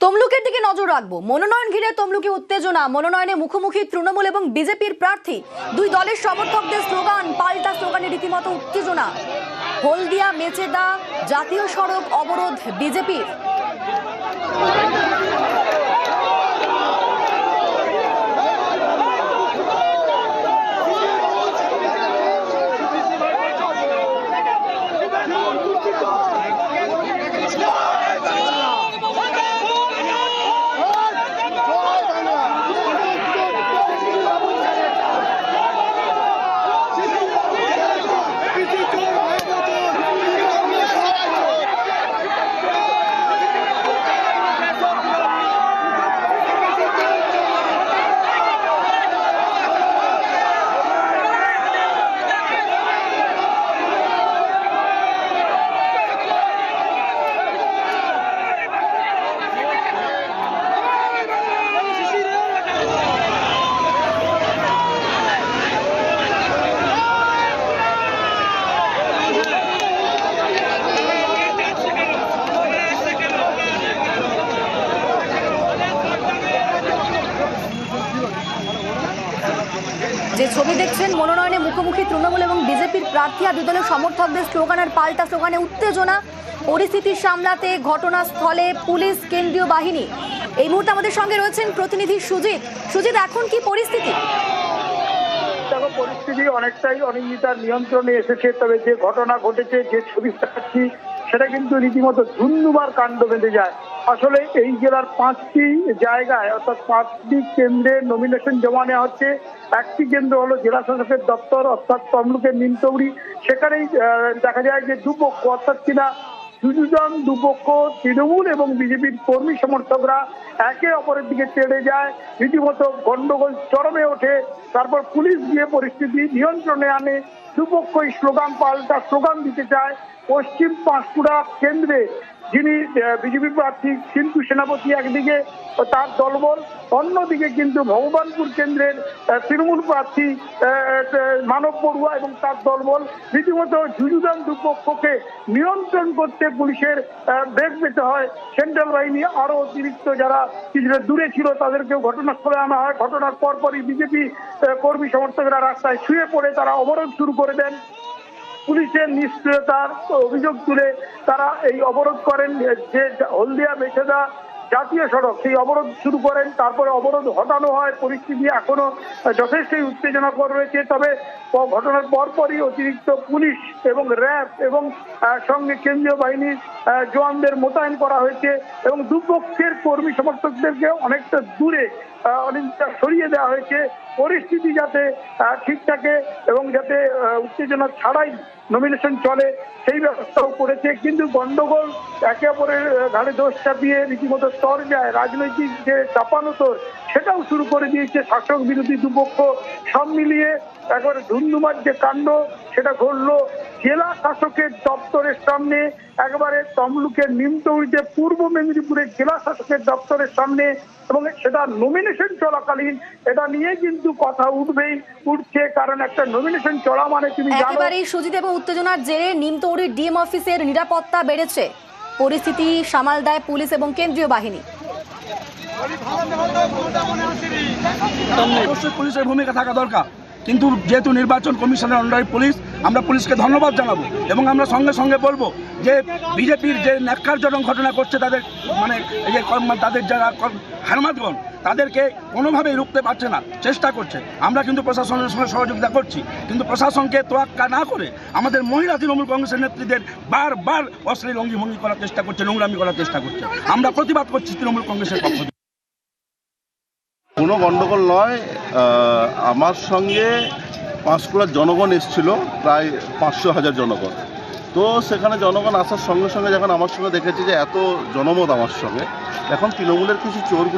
তমলুকের দিকে নজর রাখবো। মনোনয়ন ঘিরে তমলুকে উত্তেজনা। মনোনয়নে মুখোমুখি তৃণমূল এবং বিজেপির প্রার্থী। দুই দলের সমর্থকদের স্লোগান, পাল্টা স্লোগানে রীতিমতো উত্তেজনা। হলদিয়া মেচেদা জাতীয় সড়ক অবরোধ বিজেপির। যে ছবি দেখছেন, মনোনয়নে মুখোমুখি তৃণমূল এবং বিজেপির প্রার্থী আর দুই দলের সমর্থকদের স্লোগান আর পাল্টা স্লোগানে উত্তেজনা। পরিস্থিতি সামলাতে ঘটনাস্থলে পুলিশ, কেন্দ্রীয় বাহিনী। এই মুহূর্তে আমাদের সঙ্গে রয়েছেন প্রতিনিধি সুজিত। সুজিত, এখন কি পরিস্থিতি? পরিস্থিতি অনেকটাই অনিন্দিতার নিয়ন্ত্রণে এসেছে। তবে যে ঘটনা ঘটেছে, যে ছবি দেখাচ্ছি, সেটা কিন্তু রীতিমতো ধুন্ধুমার কাণ্ড বেঁধে যায়। আসলে এই জেলার 5টি জায়গায় অর্থাৎ 5টি কেন্দ্রে নমিনেশন জমা নেওয়া হচ্ছে। একটি কেন্দ্র হলো জেলা শাসকের দপ্তর অর্থাৎ তমলুকের নিমতৌড়ি। সেখানেই দেখা যায় যে দুপক্ষ অর্থাৎ কিনা দুপক্ষ তৃণমূল এবং বিজেপির কর্মী সমর্থকরা একে অপরের দিকে তেড়ে যায়। রীতিমতো গন্ডগোল চরমে ওঠে। তারপর পুলিশ গিয়ে পরিস্থিতি নিয়ন্ত্রণে আনে। দুপক্ষই পাল্টা স্লোগান দিতে চায়। পশ্চিম পাঁশকুড়া কেন্দ্রে যিনি বিজেপি প্রার্থী সিন্ধু সেনাপতি একদিকে তার দলবল, অন্যদিকে কিন্তু ভগবানপুর কেন্দ্রের তৃণমূল প্রার্থী মানব বড়ুয়া এবং তার দলবল। রীতিমতো যুযুধান দুপক্ষকে নিয়ন্ত্রণ করতে পুলিশের বেগ পেতে হয়। সেন্ট্রাল বাহিনী আরো অতিরিক্ত যারা কিছুটা দূরে ছিল তাদেরকেও ঘটনাস্থলে আনা হয়। ঘটনার পরপরই বিজেপি কর্মী সমর্থকরা রাস্তায় শুয়ে পড়ে তারা অবরোধ শুরু করে দেন। পুলিশের নিষ্ক্রিয়তার অভিযোগ তুলে তারা এই অবরোধ করেন। যে হলদিয়া মেচেদা জাতীয় সড়ক, সেই অবরোধ শুরু করেন। তারপরে অবরোধ হটানো হয়। পরিস্থিতি এখনো যথেষ্টই উত্তেজনাকর রয়েছে। তবে ঘটনার পরপরই অতিরিক্ত পুলিশ এবং র্যাব এবং সঙ্গে কেন্দ্রীয় বাহিনীর জওয়ানদের মোতায়েন করা হয়েছে এবং দুপক্ষের কর্মী সমর্থকদেরকে অনেকটা দূরে অনেকটা সরিয়ে দেওয়া হয়েছে। পরিস্থিতি যাতে ঠিক থাকে এবং যাতে উত্তেজনা ছাড়াই নমিনেশন চলে সেই ব্যবস্থাও করেছে। কিন্তু গন্ডগোল, একে অপরের ঘাড়ে দোষ চাপিয়ে রীতিমতো স্তর যায়, রাজনৈতিক যে চাপানোতর সেটাও শুরু করে দিয়েছে শাসক বিরোধী দুপক্ষ। সব মিলিয়ে একবারে ধুন্ধুমার যে কাণ্ড সেটা ঘটলো জেলা শাসকের দপ্তরের সামনে, একেবারে তমলুকের নিমতৌড়িতে পূর্ব মেদিনীপুরের জেলা শাসকের দপ্তরের সামনে। এবং সেটা নমিনেশন চলাকালীন এটা নিয়ে কিন্তু কথা উঠছে, কারণ একটা নমিনেশন চলা মানে তুমি জানো। একেবারেই সুজিত, এবং উত্তেজনার জেরে নিমতৌড়ির ডিএম অফিসের নিরাপত্তা বেড়েছে। পরিস্থিতি সামাল দেয় পুলিশ এবং কেন্দ্রীয় বাহিনী। অবশ্যই পুলিশের ভূমিকা থাকা দরকার, কিন্তু যেহেতু নির্বাচন কমিশনের আন্ডারে পুলিশ, আমরা পুলিশকে ধন্যবাদ জানাবো এবং আমরা সঙ্গে সঙ্গে বলবো যে বিজেপির যে ন্যাক্কারজনক ঘটনা করছে তাদের তাদের যারা হারমাদগণ তাদেরকে কোনোভাবেই রুখতে পারছে না, চেষ্টা করছে। আমরা কিন্তু প্রশাসনের সঙ্গে সহযোগিতা করছি, কিন্তু প্রশাসনকে তোয়াক্কা না করে আমাদের মহিলা তৃণমূল কংগ্রেসের নেত্রীদের বারবার অশ্লীল অঙ্গিভঙ্গি করার চেষ্টা করছে, নোংরামি করার চেষ্টা করছে। আমরা প্রতিবাদ করছি তৃণমূল কংগ্রেসের পক্ষ থেকে। কোনো গণ্ডগোল নয়। আমার সঙ্গে পাঁশকুড়ার জনগণ এসেছিল, প্রায় 500,000 জনগণ। তো সেখানে জনগণ আসার সঙ্গে সঙ্গে যখন আমার সঙ্গে দেখেছি যে এত জনমত আমার সঙ্গে, এখন তৃণমূলের কিছু চোরগুলো